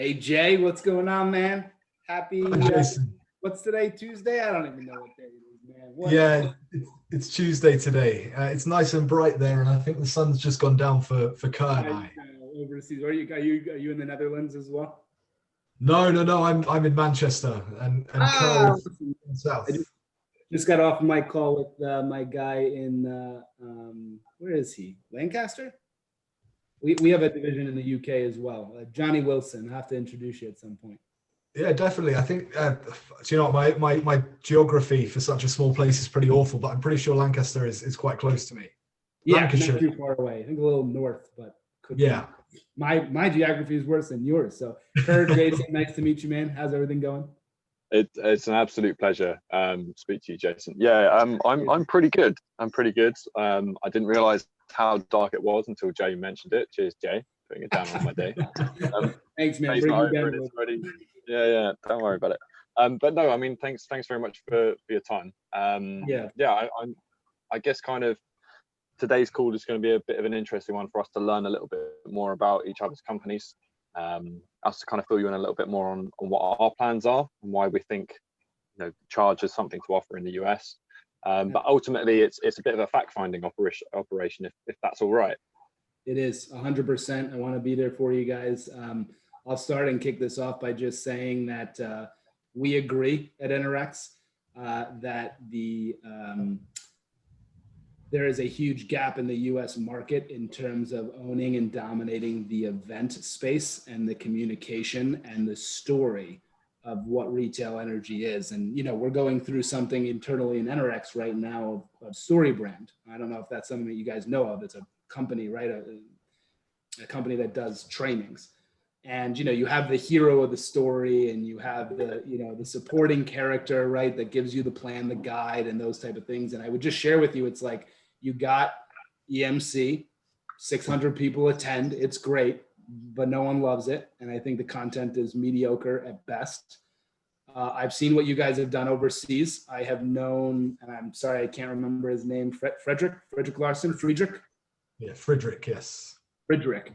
Hey Jay, what's going on, man? Happy, Hi, Jason. what's today? Tuesday? I don't even know what day it is, man. Yeah, it's Tuesday today. It's nice and bright there, and I think the sun's just gone down for Kerr and I. Overseas? Are you in the Netherlands as well? No. I'm in Manchester, and Kerr Ah, is in I just, South. just got off my call with my guy in where is he? Lancaster? We have a division in the UK as well. Johnny Wilson. I have to introduce you at some point. Yeah, definitely. I think do you know what, my geography for such a small place is pretty awful, but I'm pretty sure Lancaster is quite close to me. Yeah, not Lancashire. too far away. I think a little north, but could be. Yeah. My geography is worse than yours. So, Kurt, Jason, nice to meet you, man. How's everything going? It's an absolute pleasure to speak to you, Jason. Yeah, I'm pretty good. I'm pretty good. I didn't realize how dark it was until Jay mentioned it. Cheers, Jay, putting it down on my day. Thanks, man. Jay's Bring not me over down. it, it's already. Yeah. Don't worry about it. But no, I mean, thanks very much for your time. I guess kind of today's call is going to be a bit of an interesting one for us to learn a little bit more about each other's companies. Us to kind of fill you in a little bit more on what our plans are and why we think Charge has something to offer in the US. But ultimately, it's a bit of a fact-finding operation if that's all right. It is 100%. I want to be there for you guys. I'll start and kick this off by just saying that we agree at Enerex that there is a huge gap in the US market in terms of owning and dominating the event space and the communication and the story of what retail energy is. And, we're going through something internally in Enerex right now of Story Brand. I don't know if that's something that you guys know of. It's a company, right? A company that does trainings. And, you have the hero of the story and you have the supporting character, right? That gives you the plan, the guide, and those type of things. And I would just share with you, it's like, you got EMC, 600 people attend. It's great, but no one loves it. And I think the content is mediocre at best. I've seen what you guys have done overseas. I have known, and I'm sorry, I can't remember his name, Frederick Larson, Friedrich? Yeah, Friedrich, yes. Friedrich.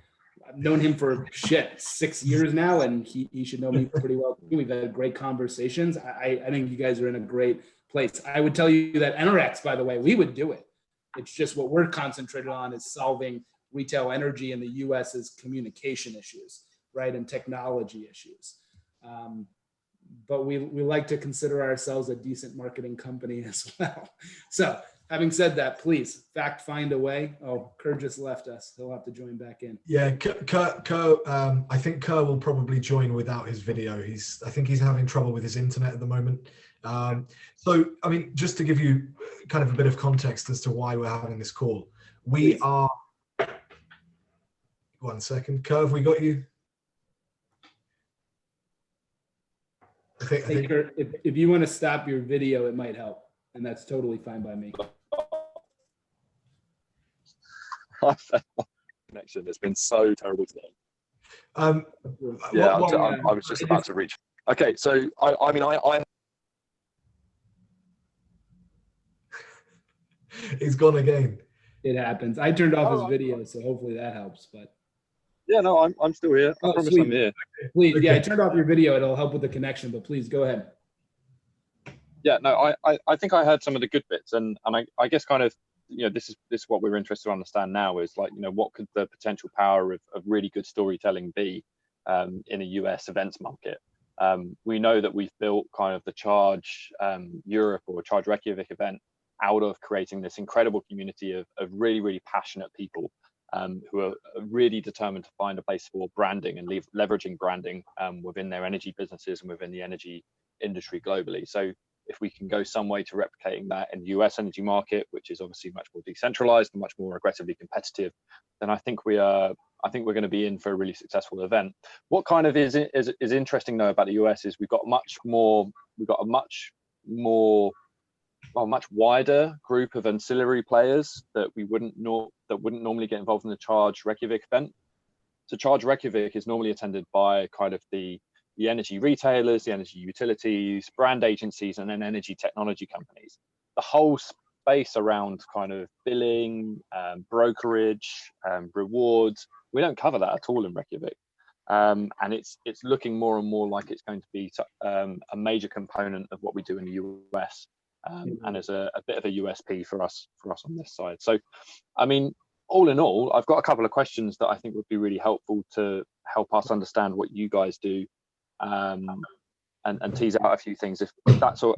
I've known him for 6 years now, and he should know me pretty well. We've had great conversations. I think you guys are in a great place. I would tell you that Enerex, by the way, we would do it. It's just what we're concentrated on is solving retail energy in the US's communication issues, right, and technology issues. But we like to consider ourselves a decent marketing company as well. So having said that, please find a way. Oh, Kerr just left us. He'll have to join back in. Yeah, Kerr, I think Kerr will probably join without his video. I think he's having trouble with his internet at the moment. So, I mean, just to give you kind of a bit of context as to why we're having this call, we are. 1 second, Kerr, have we got you? I think Kurt, if you want to stop your video, it might help, and that's totally fine by me. Connection has been so terrible today. I was just about to reach. Okay, so I he's gone again. It happens. I turned off his video, so hopefully that helps. But yeah, no, I'm still here. I promise sweet. I'm here. Please, I turned off your video. It'll help with the connection. But please go ahead. Yeah, no, I think I heard some of the good bits, and I guess kind of this is what we're interested to understand now is like what could the potential power of really good storytelling be in a US events market. We know that we've built kind of the Charge Europe or Charge Reykjavik event out of creating this incredible community of really passionate people who are really determined to find a place for branding and leveraging branding within their energy businesses and within the energy industry globally. So if we can go some way to replicating that in the US energy market, which is obviously much more decentralized and much more aggressively competitive, then I think we're going to be in for a really successful event. What kind of is interesting though about the US is we've got a much wider group of ancillary players that wouldn't normally get involved in the Charge Reykjavik event. So Charge Reykjavik is normally attended by kind of the energy retailers, the energy utilities, brand agencies, and then energy technology companies. The whole space around kind of billing, brokerage, rewards, we don't cover that at all in Reykjavik. and it's looking more and more like it's going to be a major component of what we do in the US, and as a bit of a USP for us on this side. So, I mean, all in all, I've got a couple of questions that I think would be really helpful to help us understand what you guys do, and tease out a few things. If that's a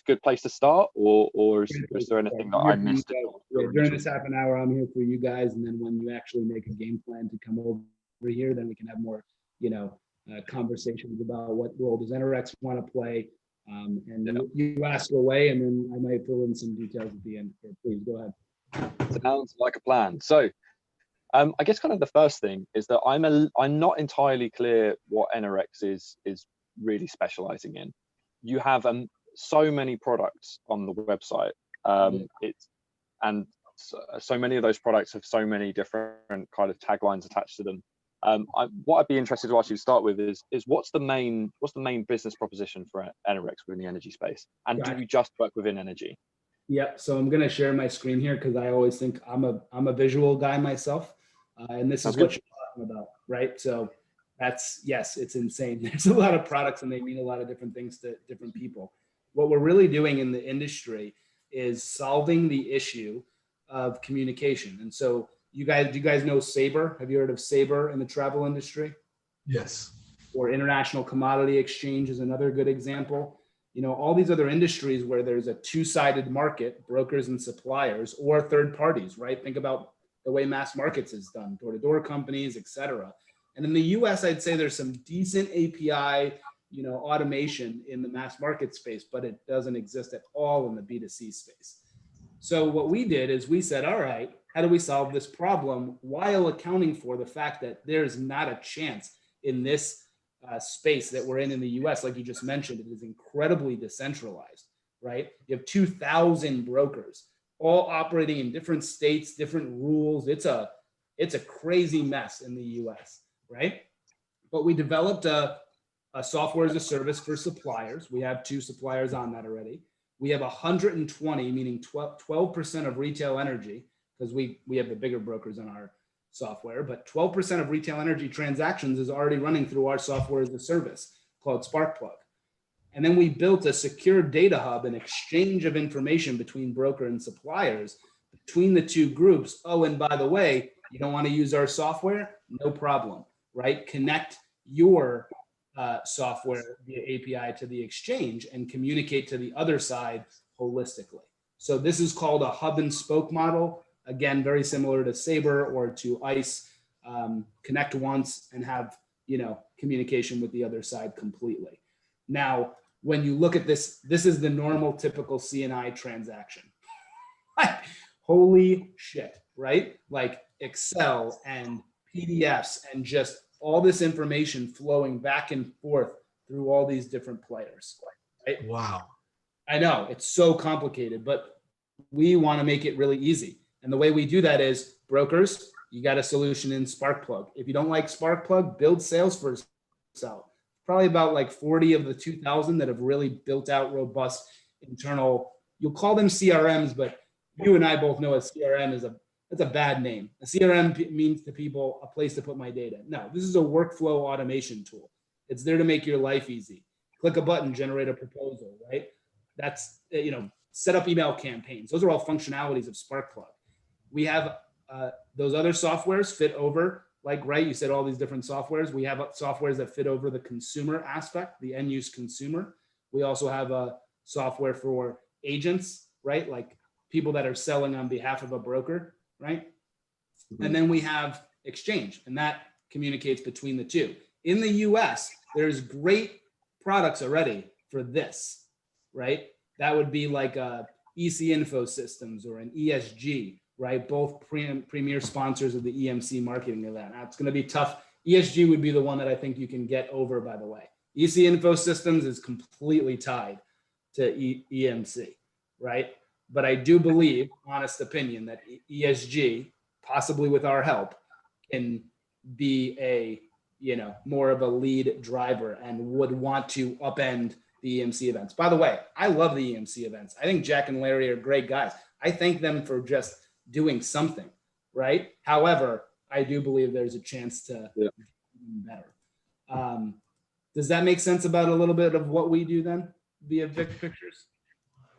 good place to start, or is there anything that I missed? During this half an hour, I'm here for you guys, and then when you actually make a game plan to come over here, then we can have more, conversations about what role does Enerex want to play, and you ask away, and then I might fill in some details at the end. So please go ahead. Sounds like a plan. So, I guess kind of the first thing is that I'm not entirely clear what Enerex is really specializing in. You have so many products on the website. So many of those products have so many different kind of taglines attached to them. What I'd be interested to ask you to start with is what's the main business proposition for Enerex within the energy space, and do you just work within energy? Yep. So I'm going to share my screen here because I always think I'm a visual guy myself, and this is what you're talking about, right? So yes, it's insane. There's a lot of products and they mean a lot of different things to different people. What we're really doing in the industry is solving the issue of communication. And so do you guys know Sabre? Have you heard of Sabre in the travel industry? Yes. Or International Commodity Exchange is another good example. All these other industries where there's a two-sided market, brokers and suppliers, or third parties, right? Think about the way mass markets is done, door-to-door companies, et cetera. And in the US, I'd say there's some decent API, automation in the mass market space, but it doesn't exist at all in the B2C space. So what we did is we said, all right, how do we solve this problem while accounting for the fact that there's not a chance in this space that we're in the US, like you just mentioned, it is incredibly decentralized, right? You have 2,000 brokers all operating in different states, different rules. It's a crazy mess in the US, right? But we developed a software as a service for suppliers. We have 2 suppliers on that already. We have 120, meaning 12% of retail energy, because we have the bigger brokers on our software, but 12% of retail energy transactions is already running through our software as a service called Sparkplug. And then we built a secure data hub, an exchange of information between broker and suppliers, between the 2 groups. Oh, and by the way, you don't want to use our software? No problem, right? Connect your software via API to the exchange and communicate to the other side holistically. So this is called a hub and spoke model. Again, very similar to Sabre or to ICE. Connect once and have communication with the other side completely. Now, when you look at this, this is the normal, typical CNI transaction. Holy shit, right? Like Excel and PDFs and just all this information flowing back and forth through all these different players. Right? Wow. I know it's so complicated, but we want to make it really easy. And the way we do that is brokers, you got a solution in Sparkplug. If you don't like Sparkplug, build Salesforce out. Probably about like 40 of the 2,000 that have really built out robust internal, you'll call them CRMs, but you and I both know a CRM is that's a bad name. A CRM means to people a place to put my data. No, this is a workflow automation tool. It's there to make your life easy. Click a button, generate a proposal, right? That's, set up email campaigns. Those are all functionalities of Sparkplug. We have those other softwares fit over, like, right, you said all these different softwares. We have softwares that fit over the consumer aspect, the end use consumer. We also have a software for agents, right? Like people that are selling on behalf of a broker, right? Mm-hmm. And then we have exchange, and that communicates between the 2. In the US, there's great products already for this, right? That would be like a EC Info Systems or an ESG, right? Both premier sponsors of the EMC marketing event. Now, it's going to be tough. ESG would be the one that I think you can get over, by the way. EC Info Systems is completely tied to EMC, right? But I do believe, honest opinion, that ESG, possibly with our help, can be a, more of a lead driver and would want to upend the EMC events. By the way, I love the EMC events. I think Jack and Larry are great guys. I thank them for just doing something, right? However, I do believe there's a chance to do better. Does that make sense about a little bit of what we do then via Vic Pictures?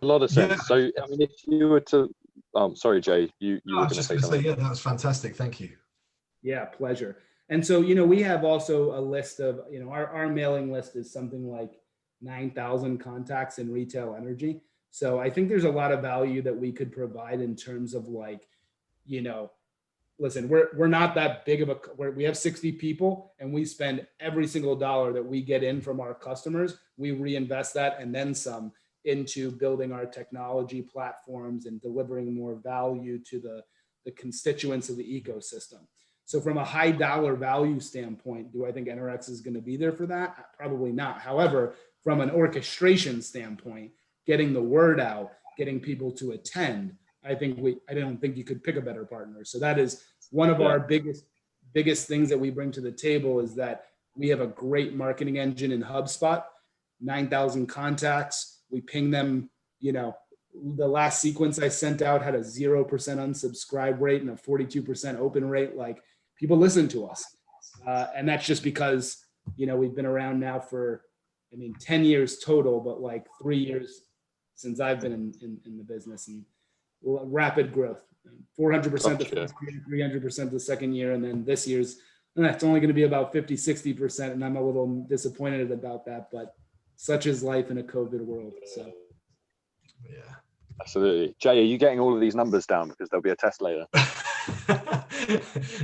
A lot of sense. Yeah. So, I mean, if you were to, sorry, Jay, you No, were I going was to just say going to say, something. yeah, that was fantastic. Thank you. Yeah, pleasure. And so, we have also a list of, our mailing list is something like 9,000 contacts in retail energy. So I think there's a lot of value that we could provide in terms of like, listen, we're not that big of we have 60 people and we spend every single dollar that we get in from our customers. We reinvest that and then some into building our technology platforms and delivering more value to the constituents of the ecosystem. So from a high dollar value standpoint, do I think Enerex is going to be there for that? Probably not. However, from an orchestration standpoint, getting the word out, getting people to attend, I don't think you could pick a better partner. So that is one of our biggest things that we bring to the table, is that we have a great marketing engine in HubSpot, 9,000 contacts. We ping them, the last sequence I sent out had a 0% unsubscribe rate and a 42% open rate. Like, people listen to us. And that's just because, we've been around now for, 10 years total, but like 3 years since I've been in the business, and rapid growth, 400% the first year, 300% the second year. And then this year's, it's only going to be about 50, 60%. And I'm a little disappointed about that, but such is life in a COVID world. So. Yeah. Absolutely. Jay, are you getting all of these numbers down? Because there'll be a test later.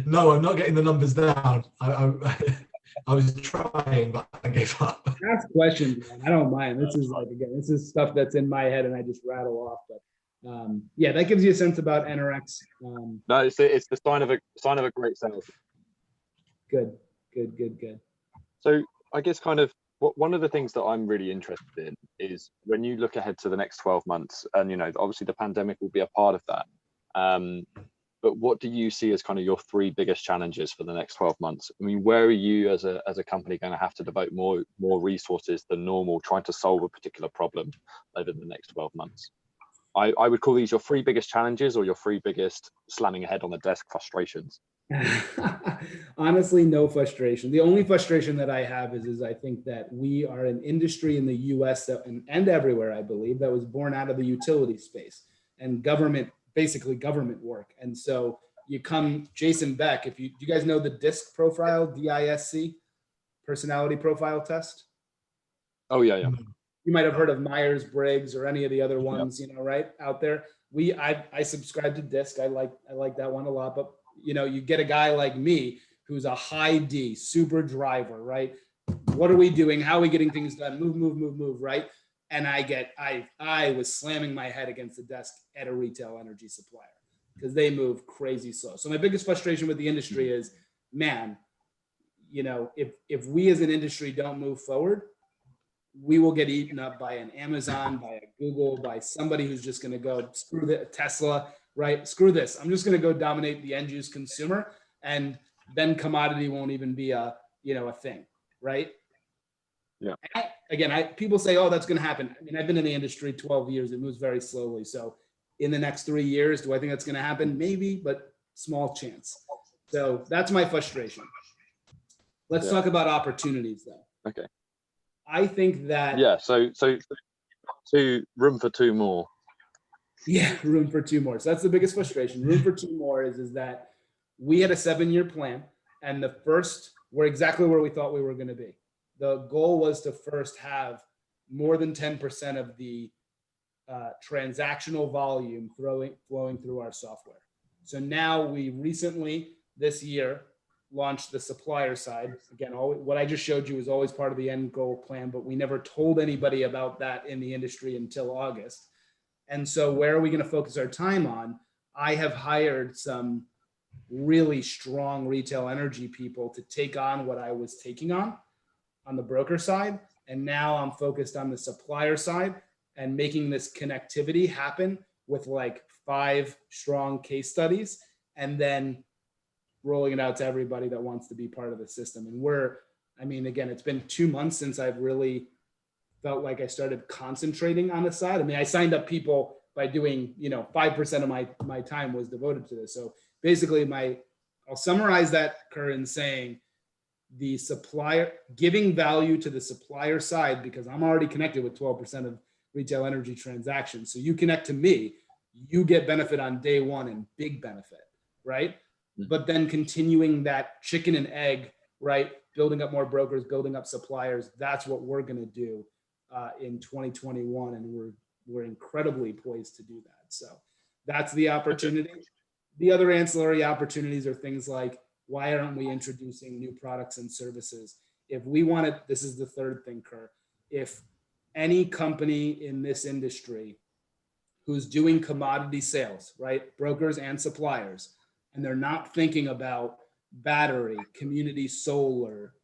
No, I'm not getting the numbers down. I was trying, but I gave up. Ask questions, man. I don't mind. This is stuff that's in my head and I just rattle off. But yeah, that gives you a sense about Enerex. No, it's the sign of a great sales. Good. So I guess kind of one of the things that I'm really interested in is when you look ahead to the next 12 months, and obviously the pandemic will be a part of that. But what do you see as kind of your 3 biggest challenges for the next 12 months? I mean, where are you as a company going to have to devote more resources than normal trying to solve a particular problem over the next 12 months? I would call these your 3 biggest challenges, or your 3 biggest slamming ahead on the desk frustrations. Honestly, no frustration. The only frustration that I have is I think that we are an industry in the US and everywhere, I believe, that was born out of the utility space and basically government work. And so Jason Beck, do you guys know the DISC profile, DISC, personality profile test? Oh, yeah. You might have heard of Myers-Briggs or any of the other ones, right out there. I subscribe to DISC. I like that one a lot, but you get a guy like me who's a high D, super driver, right? What are we doing? How are we getting things done? Move, right? And I was slamming my head against the desk at a retail energy supplier because they move crazy slow. So my biggest frustration with the industry is, man, if we as an industry don't move forward, we will get eaten up by an Amazon, by a Google, by somebody who's just going to go screw the Tesla, right? Screw this. I'm just going to go dominate the end use consumer, and then commodity won't even be a thing, right? Yeah. People say, oh, that's going to happen. I've been in the industry 12 years. It moves very slowly. So in the next 3 years, do I think that's going to happen? Maybe, but small chance. So that's my frustration. Let's talk about opportunities though. Okay. I think that so room for 2 more. Yeah, room for 2 more. So that's the biggest frustration. Room for 2 more is that we had a 7-year plan, and the first, we're exactly where we thought we were going to be. The goal was to first have more than 10% of the transactional volume flowing through our software. So now we recently, this year, launched the supplier side. Again, what I just showed you is always part of the end goal plan, but we never told anybody about that in the industry until August. And so where are we going to focus our time on? I have hired some really strong retail energy people to take on what I was taking on the broker side. And now I'm focused on the supplier side and making this connectivity happen with like 5 strong case studies, and then rolling it out to everybody that wants to be part of the system. And again, it's been 2 months since I've really felt like I started concentrating on the side. I signed up people by doing, 5% of my time was devoted to this. So basically I'll summarize that, Kerr, in saying the supplier, giving value to the supplier side, because I'm already connected with 12% of retail energy transactions. So you connect to me, you get benefit on day one and big benefit, right? But then continuing that chicken and egg, right? Building up more brokers, building up suppliers. That's what we're going to do in 2021. And we're incredibly poised to do that. So that's the opportunity. The other ancillary opportunities are things like, why aren't we introducing new products and services? If we want to, this is the third thing, Kerr. If any company in this industry who's doing commodity sales, right? Brokers and suppliers, and they're not thinking about battery, community solar,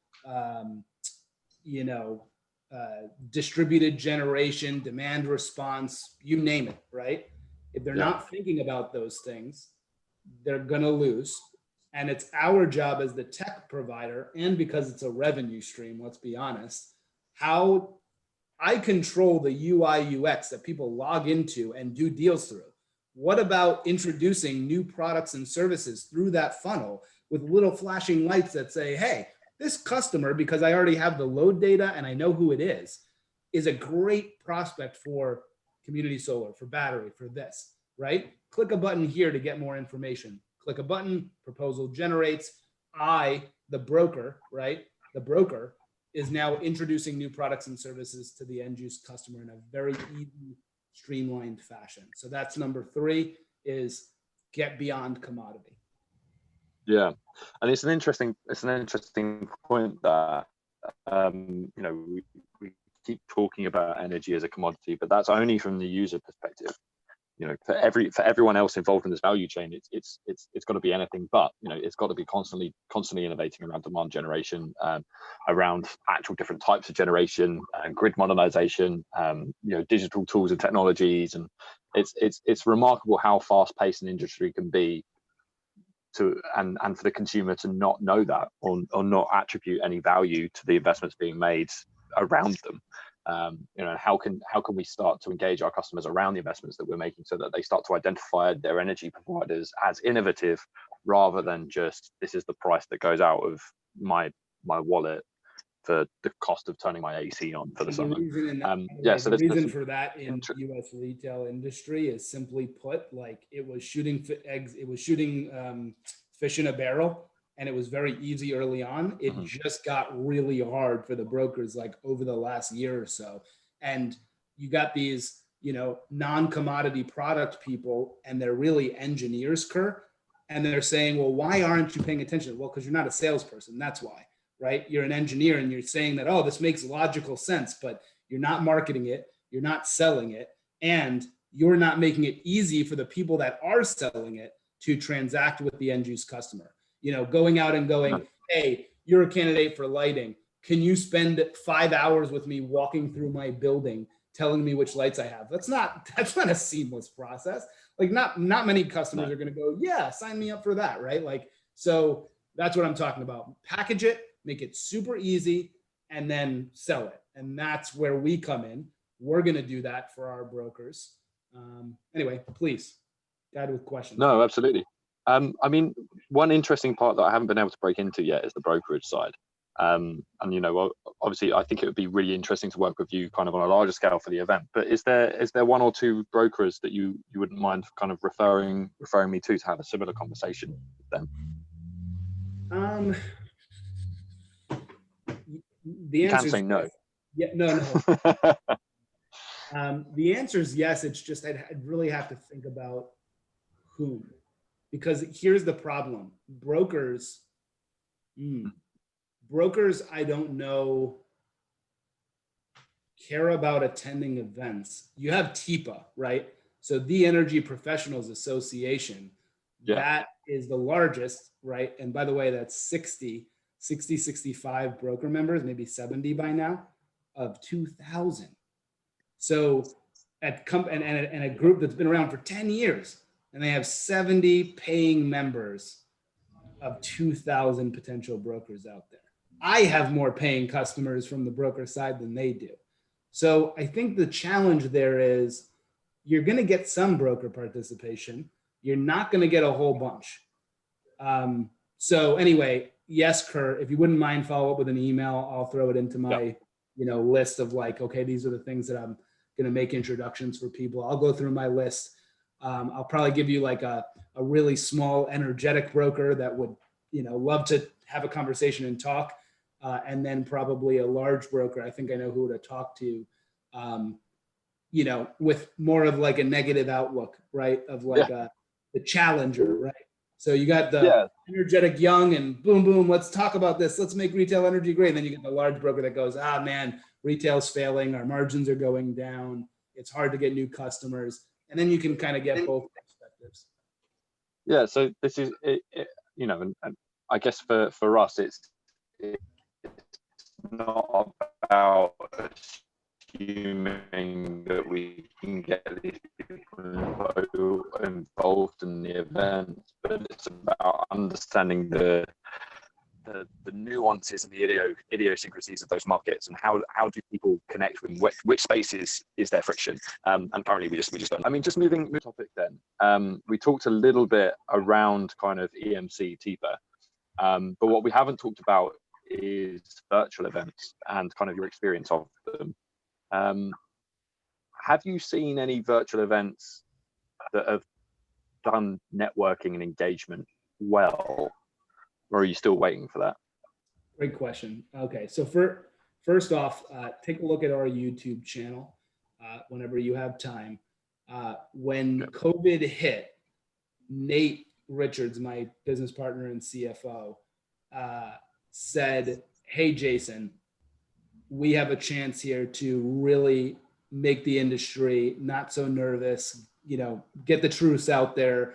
distributed generation, demand response, you name it, right? If they're not thinking about those things, they're going to lose. And it's our job as the tech provider, and because it's a revenue stream, let's be honest, how I control the UI UX that people log into and do deals through. What about introducing new products and services through that funnel with little flashing lights that say, hey, this customer, because I already have the load data and I know who it is a great prospect for community solar, for battery, for this, right? Click a button here to get more information. Click a button, proposal generates. The broker, right? The broker is now introducing new products and services to the end use customer in a very easy, streamlined fashion. So that's number 3, is get beyond commodity. Yeah, and it's an interesting point that we keep talking about energy as a commodity, but that's only from the user perspective. For everyone else involved in this value chain, it's got to be anything but. It's got to be constantly innovating around demand generation, around actual different types of generation, grid modernization, digital tools and technologies, and it's remarkable how fast paced an industry can be. And for the consumer to not know that or not attribute any value to the investments being made around them. How can we start to engage our customers around the investments that we're making, so that they start to identify their energy providers as innovative, rather than just, this is the price that goes out of my wallet for the cost of turning my AC on for the summer. The reason for that in U.S. retail industry is, simply put, like, it was shooting fish in a barrel. And it was very easy early on. It just got really hard for the brokers, like, over the last year or so. And you got these, non-commodity product people, and they're really engineers, Kerr. And they're saying, well, why aren't you paying attention? Well, because you're not a salesperson. That's why, right? You're an engineer, and you're saying that, oh, this makes logical sense, but you're not marketing it. You're not selling it. And you're not making it easy for the people that are selling it to transact with the end use customer. Going out and going, hey, you're a candidate for lighting. Can you spend 5 hours with me walking through my building, telling me which lights I have? That's not a seamless process. Like, not many customers are going to go, yeah, sign me up for that, right? Like, so that's what I'm talking about. Package it, make it super easy, and then sell it. And that's where we come in. We're going to do that for our brokers. Anyway, please, guide with questions. No, absolutely. One interesting part that I haven't been able to break into yet is the brokerage side. Obviously, I think it would be really interesting to work with you kind of on a larger scale for the event. But is there 1 or 2 brokers that you wouldn't mind kind of referring me to have a similar conversation with them? The answer is say no. Yeah, no. The answer is yes. It's just I'd really have to think about whom. Because here's the problem. Brokers, I don't know, care about attending events. You have TIPA, right? So the Energy Professionals Association, that is the largest, right? And by the way, that's 65 broker members, maybe 70 by now, of 2,000. So and a group that's been around for 10 years. And they have 70 paying members of 2,000 potential brokers out there. I have more paying customers from the broker side than they do. So I think the challenge there is, you're going to get some broker participation. You're not going to get a whole bunch. So anyway, yes, Kurt, if you wouldn't mind follow up with an email, I'll throw it into my, list of like, okay, these are the things that I'm going to make introductions for people. I'll go through my list. I'll probably give you like a really small, energetic broker that would, love to have a conversation and talk. And then probably a large broker. I think I know who to talk to, with more of like a negative outlook, right? Of like the challenger, right? So you got the energetic young and boom, boom, let's talk about this. Let's make retail energy great. And then you get the large broker that goes, man, retail's failing. Our margins are going down. It's hard to get new customers. And then you can kind of get both perspectives. Yeah. So this is, and I guess for us, it's not about assuming that we can get these people involved in the event, but it's about understanding the nuances and the idiosyncrasies of those markets, and how do people connect with which spaces is there friction. And currently we just don't. I mean, just moving topic then. We talked a little bit around kind of EMC TIPA, but what we haven't talked about is virtual events and kind of your experience of them. Have you seen any virtual events that have done networking and engagement well, or are you still waiting for that? Great question. Okay, so first off, take a look at our YouTube channel whenever you have time. When COVID hit, Nate Richards, my business partner and CFO, said, "Hey, Jason, we have a chance here to really make the industry not so nervous, get the truths out there,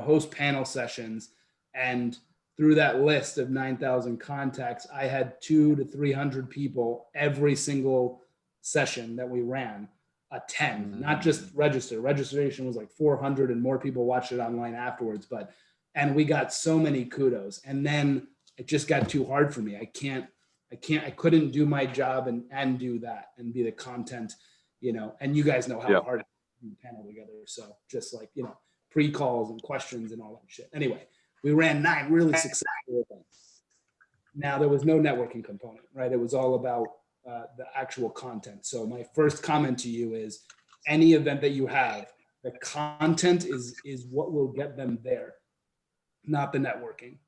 host panel sessions." And through that list of 9,000 contacts, I had 200 to 300 people every single session that we ran attend, not just register. Registration was like 400 and more people watched it online afterwards. And we got so many kudos. And then it just got too hard for me. I couldn't do my job and do that and be the content, and you guys know how hard to put the panel together. So just like, pre-calls and questions and all that shit. Anyway, we ran 9 really successful events. Now there was no networking component, right? It was all about the actual content. So my first comment to you is any event that you have, the content is what will get them there, not the networking.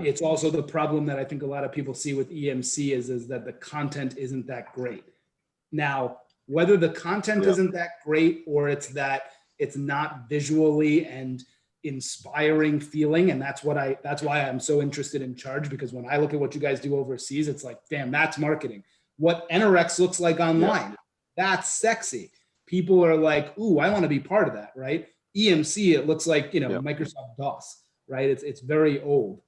It's also the problem that I think a lot of people see with EMC is that the content isn't that great. Now, whether the content isn't that great or it's that it's not visually and inspiring feeling, and that's why I'm so interested in Charge, because when I look at what you guys do overseas, it's like, damn, that's marketing. What Enerex looks like online, that's sexy. People are like, ooh, I want to be part of that, right? EMC, it looks like, Microsoft DOS, right? It's very old.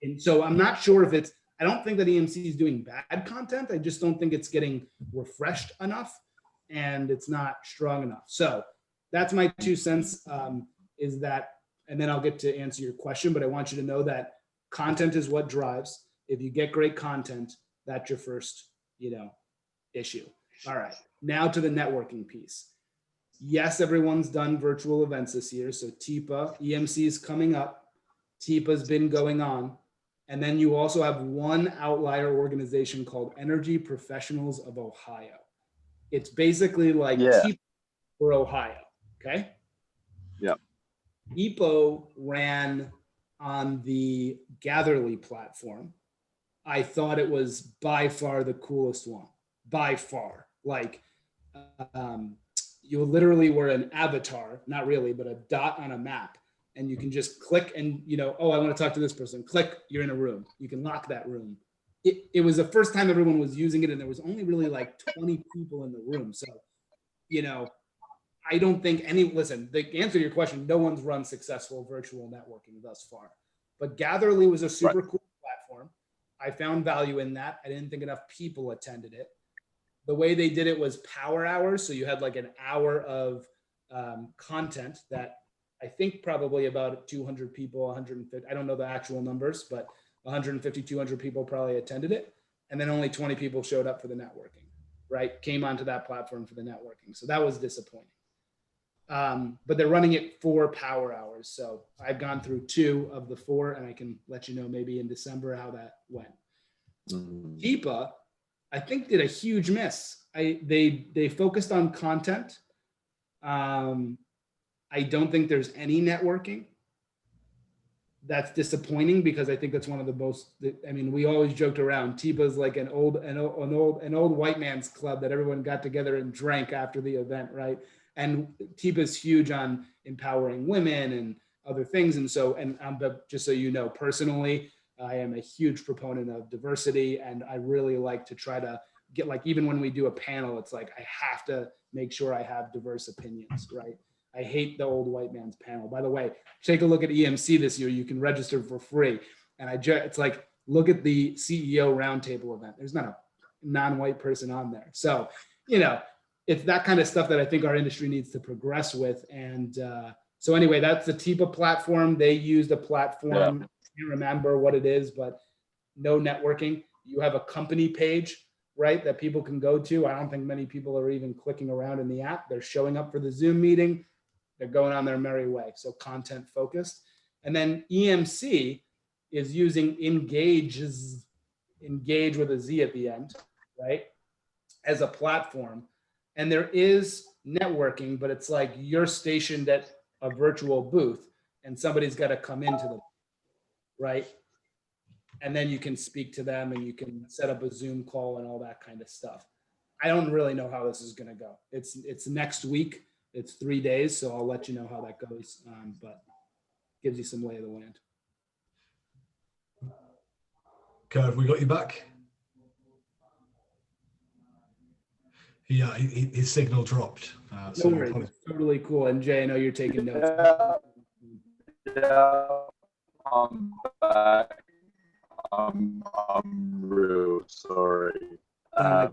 And so I'm not sure if I don't think that EMC is doing bad content. I just don't think it's getting refreshed enough and it's not strong enough. So that's my 2 cents, is that, and then I'll get to answer your question, but I want you to know that content is what drives. If you get great content, that's your first, issue. All right, now to the networking piece. Yes, everyone's done virtual events this year. So TIPA, EMC is coming up. TIPA's been going on. And then you also have one outlier organization called Energy Professionals of Ohio. It's basically like TIPA for Ohio, okay? Yeah. EPO ran on the Gatherly platform. I thought it was by far the coolest one, by far. Like, you literally were an avatar, not really, but a dot on a map. And you can just click and, oh, I want to talk to this person. Click, you're in a room. You can lock that room. It was the first time everyone was using it, and there was only really like 20 people in the room. So, I don't think listen, the answer to your question, no one's run successful virtual networking thus far. But Gatherly was a super cool platform. I found value in that. I didn't think enough people attended it. The way they did it was power hours. So you had like an hour of content that I think probably about 200 people, 150, I don't know the actual numbers, but 150, 200 people probably attended it. And then only 20 people showed up for the networking, right? Came onto that platform for the networking. So that was disappointing. But they're running it 4 power hours. So I've gone through 2 of the 4, and I can let you know maybe in December how that went. TIPA, I think, did a huge miss. They focused on content. I don't think there's any networking. That's disappointing because I think that's one of the most. I mean, we always joked around. TIPA is like an old white man's club that everyone got together and drank after the event, right? And TIPA is huge on empowering women and other things. And so, but just so you know, personally, I am a huge proponent of diversity, and I really like to try to get, like, even when we do a panel, it's like I have to make sure I have diverse opinions, right? I hate the old white man's panel. By the way, take a look at EMC this year. You can register for free. And it's like, look at the CEO roundtable event. There's not a non-white person on there. So, you know, it's that kind of stuff that I think our industry needs to progress with. And so anyway, that's the TIPA platform. They use the platform. Yeah. I can't remember what it is, but no networking. You have a company page, right, that people can go to. I don't think many people are even clicking around in the app. They're showing up for the Zoom meeting. They're going on their merry way. So content focused. And then EMC is using Engage with a Z at the end, right, as a platform. And there is networking, but it's like you're stationed at a virtual booth and somebody's got to come into the, right? And then you can speak to them and you can set up a Zoom call and all that kind of stuff. I don't really know how this is going to go. It's next week. It's 3 days, so I'll let you know how that goes, but gives you some lay of the land. Curve, we got you back? Yeah, his signal dropped. No worries. Totally cool. And Jay, I know you're taking notes. Yeah, I'm back. I'm real sorry. I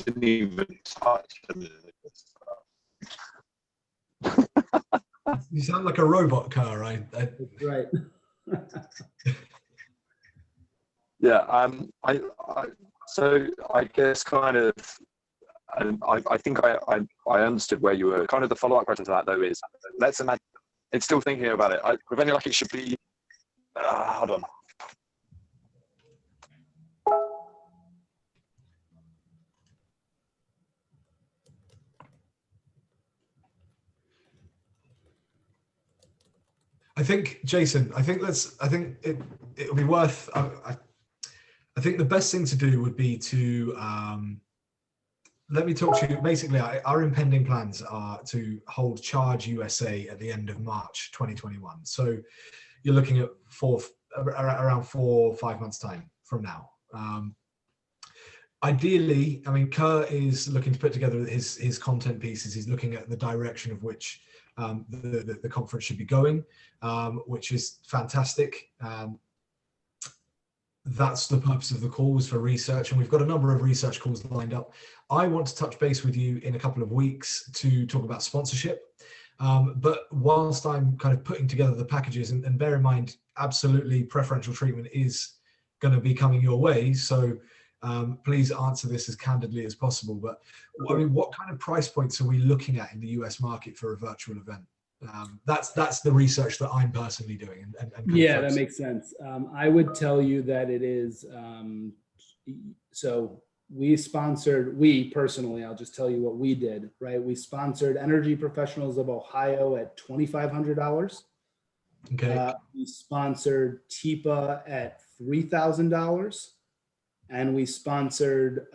didn't even touch any of this stuff. You sound like a robot car, right? That's right. Yeah, so I guess kind of, I think I understood where you were. Kind of the follow-up question to that, though, is, let's imagine, it's still thinking about it. With any luck, it should be, hold on. I think, Jason, I think it'll be worth, I think the best thing to do would be to, let me talk to you. Basically, our impending plans are to hold Charge USA at the end of March 2021. So you're looking at around 4 or 5 months time from now. Ideally, I mean, Kerr is looking to put together his content pieces. He's looking at the direction of which the conference should be going, which is fantastic. That's the purpose of the calls, for research, and we've got a number of research calls lined up. I want to touch base with you in a couple of weeks to talk about sponsorship. But whilst I'm kind of putting together the packages, and bear in mind, absolutely preferential treatment is going to be coming your way. So please answer this as candidly as possible. But I mean, what kind of price points are we looking at in the US market for a virtual event? That's the research that I'm personally doing. And yeah, that makes sense. I would tell you that it is, so we personally, I'll just tell you what we did, right? We sponsored Energy Professionals of Ohio at $2,500. Okay. We sponsored TIPA at $3,000. And we sponsored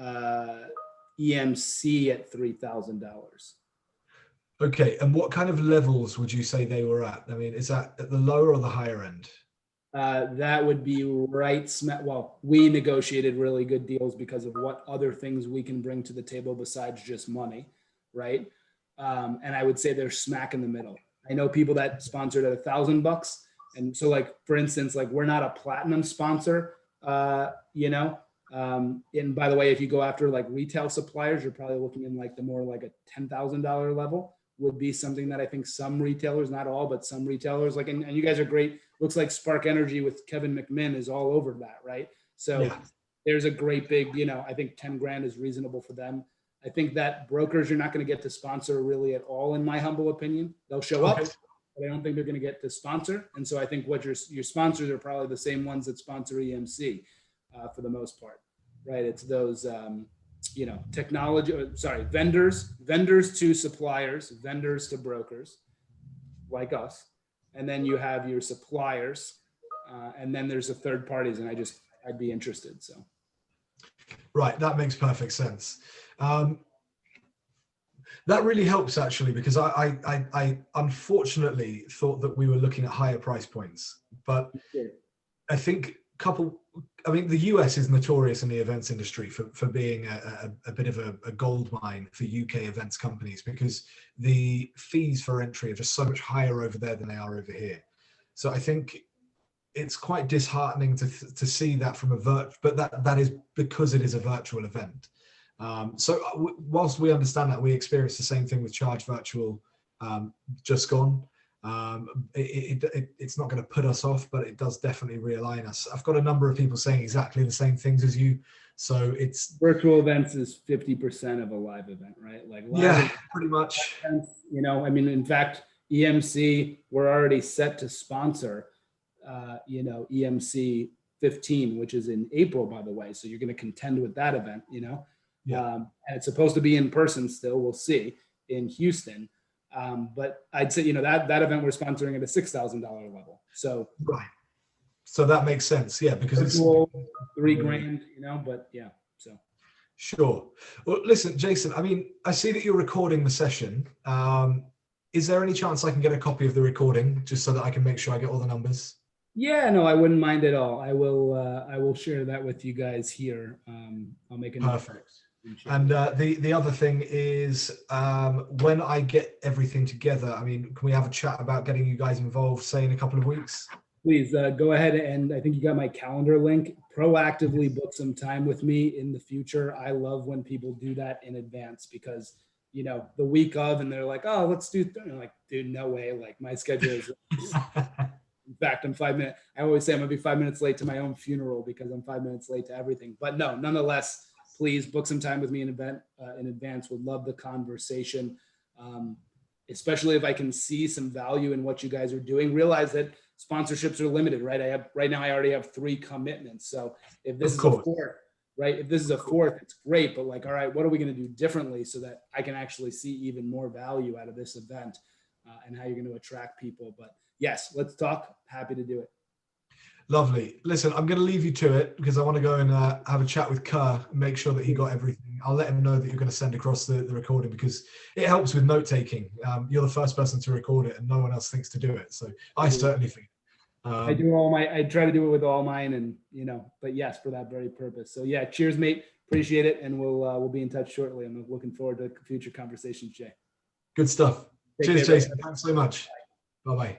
EMC at $3,000. Okay, and what kind of levels would you say they were at? I mean, is that at the lower or the higher end? That would be right. Well, we negotiated really good deals because of what other things we can bring to the table besides just money, right? And I would say they're smack in the middle. I know people that sponsored at $1,000, and so, like, for instance, like, we're not a platinum sponsor, you know. And by the way, if you go after like retail suppliers, you're probably looking in like the more like a $10,000 level would be something that I think some retailers, not all, but some retailers like, and you guys are great. Looks like Spark Energy with Kevin McMinn is all over that, right? So yeah. There's a great big, you know, I think 10 grand is reasonable for them. I think that brokers you're not going to get to sponsor really at all, in my humble opinion. They'll show up, Okay. but I don't think they're going to get to sponsor. And so I think what your sponsors are probably the same ones that sponsor EMC for the most part, right? It's those, vendors to suppliers, vendors to brokers like us. And then you have your suppliers, and then there's the third parties, and I'd be interested, so. Right, that makes perfect sense. That really helps actually, because I unfortunately thought that we were looking at higher price points, but I think the US is notorious in the events industry for being a bit of a gold mine for UK events companies, because the fees for entry are just so much higher over there than they are over here. So I think it's quite disheartening to see that from but that is because it is a virtual event. So whilst we understand that, we experience the same thing with Charge Virtual just gone. It's not going to put us off, but it does definitely realign us. I've got a number of people saying exactly the same things as you. So it's virtual events is 50% of a live event, right? Like pretty much. In fact, EMC, we're already set to sponsor, EMC 15, which is in April, by the way. So you're going to contend with that event, and it's supposed to be in person still. We'll see in Houston. But I'd say, that event we're sponsoring at a $6,000 level. So, right. So that makes sense. Yeah. Because it's $3,000, but yeah. So. Sure. Well, listen, Jason, I see that you're recording the session. Is there any chance I can get a copy of the recording just so that I can make sure I get all the numbers? Yeah, no, I wouldn't mind at all. I will share that with you guys here. I'll make a note. Perfect. And the other thing is, when I get everything together, can we have a chat about getting you guys involved, say in a couple of weeks? Please go ahead, and I think you got my calendar link. Proactively book some time with me in the future. I love when people do that in advance, because the week of, and they're like, oh, let's do. I'm like, dude, no way. Like, my schedule is. In fact, I'm 5 minutes. I always say I'm gonna be 5 minutes late to my own funeral because I'm 5 minutes late to everything. But no, nonetheless, please book some time with me in advance. Would love the conversation, especially if I can see some value in what you guys are doing. Realize that sponsorships are limited, right? Right now I already have 3 commitments. So if this is a fourth, right? If this is a fourth, it's great. But like, all right, what are we going to do differently so that I can actually see even more value out of this event, and how you're going to attract people? But yes, let's talk. Happy to do it. Lovely. Listen, I'm going to leave you to it because I want to go and have a chat with Kerr and make sure that he got everything. I'll let him know that you're going to send across the recording, because it helps with note taking. You're the first person to record it and no one else thinks to do it. So I certainly think. I try to do it with all mine, and but yes, for that very purpose. So yeah, cheers, mate. Appreciate it. And we'll be in touch shortly. I'm looking forward to future conversations, Jay. Good stuff. Cheers, Jason. Thanks so much. Bye-bye.